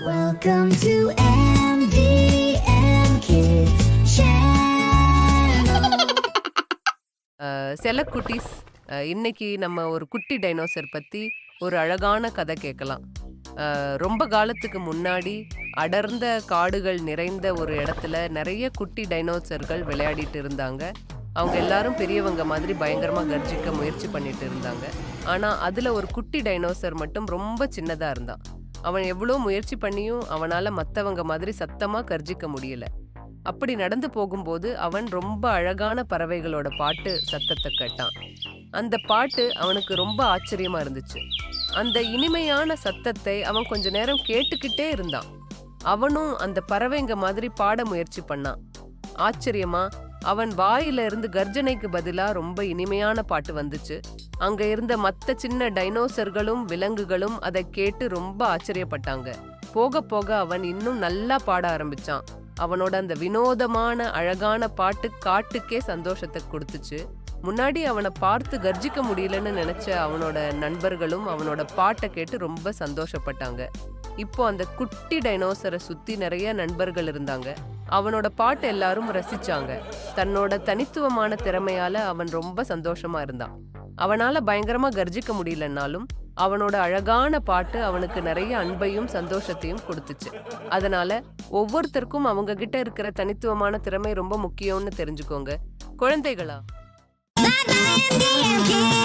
Welcome to MDM Kids Channel. செல்ல குட்டீஸ், இன்னைக்கு நம்ம ஒரு குட்டி டைனோசர் பத்தி ஒரு அழகான கதை கேட்கலாம். ரொம்ப காலத்துக்கு முன்னாடி அடர்ந்த காடுகள் நிறைந்த ஒரு இடத்துல நிறைய குட்டி டைனோசர்கள் விளையாடிட்டு இருந்தாங்க. அவங்க எல்லாரும் பெரியவங்க மாதிரி பயங்கரமா கர்ஜிக்க முயற்சி பண்ணிட்டு இருந்தாங்க. ஆனா அதுல ஒரு குட்டி டைனோசர் மட்டும் ரொம்ப சின்னதா இருந்தான். அவன் எவ்வளோ முயற்சி பண்ணியும் அவனால மத்தவங்க மாதிரி சத்தமா கர்ஜிக்க முடியல. அப்படி நடந்து போகும்போது அவன் ரொம்ப அழகான பறவைகளோட பாட்டு சத்தத்தை கேட்டான். அந்த பாட்டு அவனுக்கு ரொம்ப ஆச்சரியமா இருந்துச்சு. அந்த இனிமையான சத்தத்தை அவன் கொஞ்ச நேரம் கேட்டுக்கிட்டே இருந்தான். அவனும் அந்த பறவைங்க மாதிரி பாட முயற்சி பண்ணான். ஆச்சரியமா அவன் வாயில இருந்து கர்ஜனைக்கு பதிலா ரொம்ப இனிமையான பாட்டு வந்துச்சு. அங்க இருந்த மத்த சின்ன டைனோசர்களும் விலங்குகளும் அதை கேட்டு ரொம்ப ஆச்சரியப்பட்டாங்க. போக போக அவன் இன்னும் நல்லா பாட ஆரம்பிச்சான். அவனோட அந்த வினோதமான அழகான பாட்டு காட்டுக்கே சந்தோஷத்தை கொடுத்துச்சு. முன்னாடி அவனை பார்த்து கர்ஜிக்க முடியலன்னு நினைச்ச அவனோட நண்பர்களும் அவனோட பாட்டை கேட்டு ரொம்ப சந்தோஷப்பட்டாங்க. இப்போ அந்த குட்டி டைனோசரை சுத்தி நிறைய நண்பர்கள் இருந்தாங்க. அவனோட பாட்டு எல்லாரும் ரசிச்சாங்க. தன்னோட தனித்துவமான திறமையால அவன் ரொம்ப சந்தோஷமா இருந்தான். அவனால பயங்கரமா கர்ஜிக்க முடியலன்னாலும் அவனோட அழகான பாட்டு அவனுக்கு நிறைய அன்பையும் சந்தோஷத்தையும் கொடுத்துச்சு. அதனால ஒவ்வொருத்தருக்கும் அவங்க கிட்ட இருக்கிற தனித்துவமான திறமை ரொம்ப முக்கியம்னு தெரிஞ்சுக்கோங்க. குழந்தைகளா, Bye bye MDM Kids.